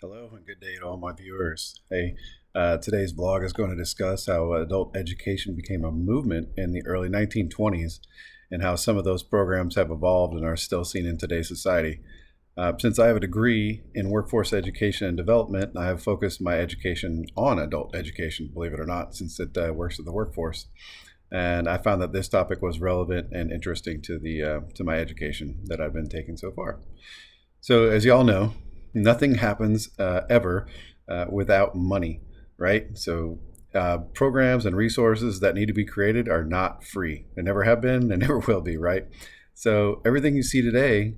Hello and good day to all my viewers. Hey, today's blog is going to discuss how adult education became a movement in the early 1920s and how some of those programs have evolved and are still seen in today's society. Since I have a degree in workforce education and development, I have focused my education on adult education, believe it or not, since it works with the workforce. And I found that this topic was relevant and interesting to my education that I've been taking so far. So, as you all know, nothing happens ever without money, right? So, programs and resources that need to be created are not free. They never have been, they never will be, right? So, everything you see today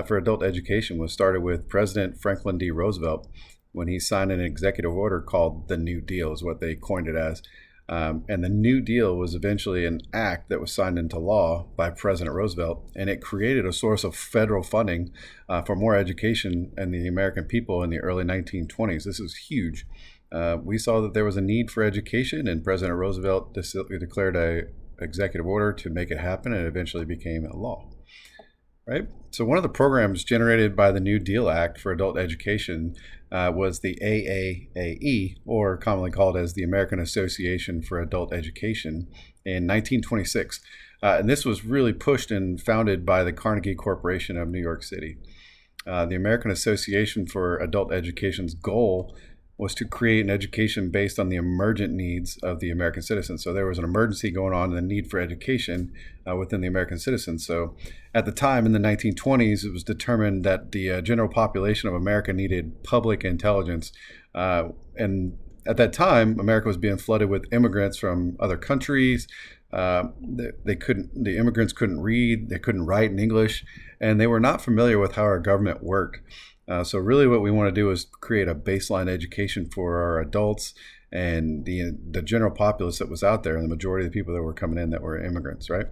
for adult education was started with President Franklin D. Roosevelt when he signed an executive order called the New Deal, is what they coined it as. And the New Deal was eventually an act that was signed into law by President Roosevelt, and it created a source of federal funding for more education in the American people in the early 1920s. This was huge. We saw that there was a need for education, and President Roosevelt declared an executive order to make it happen, and it eventually became a law. Right. So one of the programs generated by the New Deal Act for adult education was the AAAE, or commonly called as the American Association for Adult Education, in 1926. And this was really pushed and founded by the Carnegie Corporation of New York City. The American Association for Adult Education's goal was to create an education based on the emergent needs of the American citizens. So there was an emergency going on and the need for education within the American citizens. So at the time in the 1920s, it was determined that the general population of America needed public intelligence. And at that time, America was being flooded with immigrants from other countries. The immigrants couldn't read, they couldn't write in English, and they were not familiar with how our government worked. So really what we want to do is create a baseline education for our adults and the general populace that was out there, and the majority of the people that were coming in that were immigrants, right?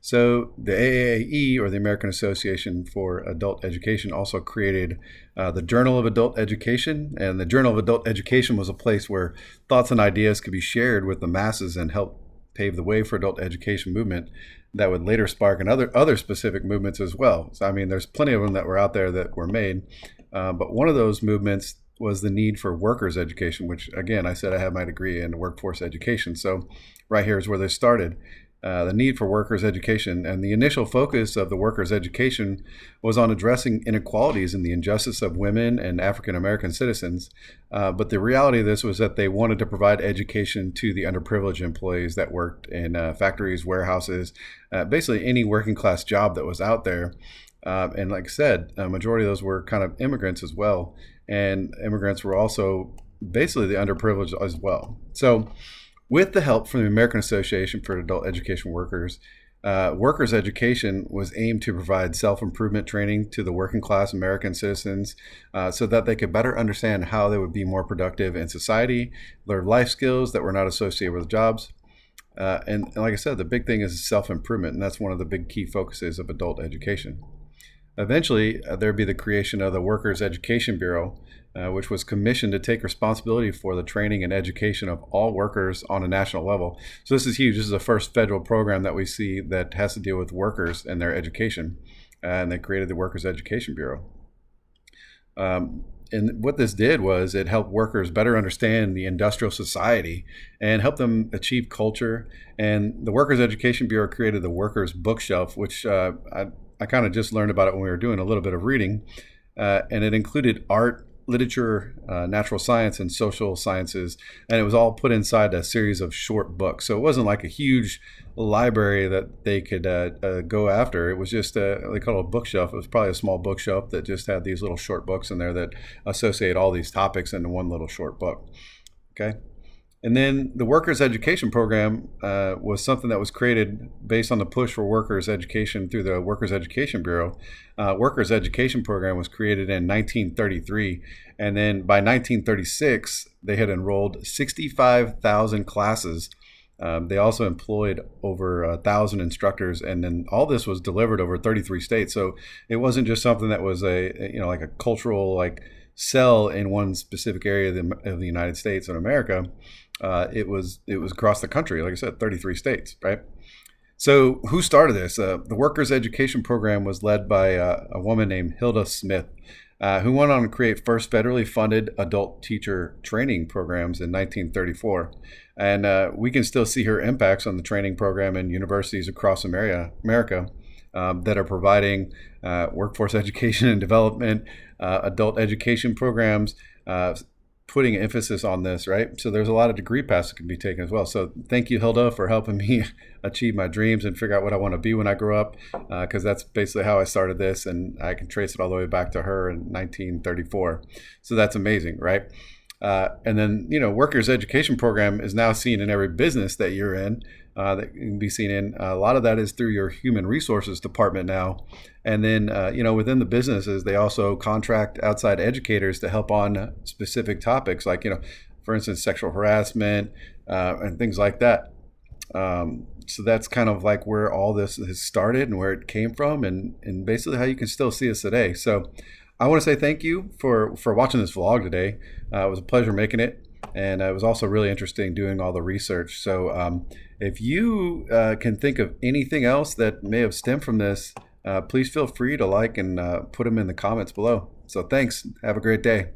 So the AAE, or the American Association for Adult Education, also created the Journal of Adult Education. And the Journal of Adult Education was a place where thoughts and ideas could be shared with the masses and help pave the way for adult education movement that would later spark in other specific movements as well. So, I mean, there's plenty of them that were out there that were made. But one of those movements was the need for workers' education, which, again, I said I have my degree in workforce education. So right here is where this started. The need for workers' education. And the initial focus of the workers' education was on addressing inequalities and the injustice of women and African American citizens. But the reality of this was that they wanted to provide education to the underprivileged employees that worked in factories, warehouses, basically any working class job that was out there. And like I said, a majority of those were kind of immigrants as well. And immigrants were also basically the underprivileged as well. So with the help from the American Association for Adult Education Workers, workers' education was aimed to provide self-improvement training to the working class American citizens so that they could better understand how they would be more productive in society, learn life skills that were not associated with jobs. And like I said, the big thing is self-improvement, and that's one of the big key focuses of adult education. Eventually, there'd be the creation of the Workers' Education Bureau, which was commissioned to take responsibility for the training and education of all workers on a national level. So this is huge. This is the first federal program that we see that has to deal with workers and their education. And they created the Workers' Education Bureau. And what this did was it helped workers better understand the industrial society and help them achieve culture. And the Workers' Education Bureau created the Workers' Bookshelf, which I kind of just learned about it when we were doing a little bit of reading. And it included art, literature, natural science, and social sciences. And it was all put inside a series of short books. So it wasn't like a huge library that they could go after. It was just, they call it a bookshelf. It was probably a small bookshelf that just had these little short books in there that associate all these topics into one little short book. Okay. And then the Workers' Education Program was something that was created based on the push for workers' education through the Workers' Education Bureau. Workers' Education Program was created in 1933, and then by 1936, they had enrolled 65,000 classes. They also employed over 1,000 instructors, and then all this was delivered over 33 states. So it wasn't just something that was like a cultural cell in one specific area of the United States and America. It was across the country, like I said, 33 states, right? So who started this? The Workers' Education Program was led by a woman named Hilda Smith. who went on to create first federally funded adult teacher training programs in 1934. And we can still see her impacts on the training program in universities across America that are providing workforce education and development, adult education programs, putting emphasis on this, right? So there's a lot of degree paths that can be taken as well. So thank you, Hilda, for helping me achieve my dreams and figure out what I want to be when I grow up, because that's basically how I started this, and I can trace it all the way back to her in 1934. So that's amazing, right? And then, workers' education program is now seen in every business that you're in, that can be seen in. A lot of that is through your human resources department now. And then, within the businesses, they also contract outside educators to help on specific topics like, for instance, sexual harassment and things like that. So that's kind of like where all this has started and where it came from, and basically how you can still see us today. So I want to say thank you for watching this vlog today. It was a pleasure making it, and it was also really interesting doing all the research. So if you can think of anything else that may have stemmed from this, please feel free to like and put them in the comments below. So thanks. Have a great day.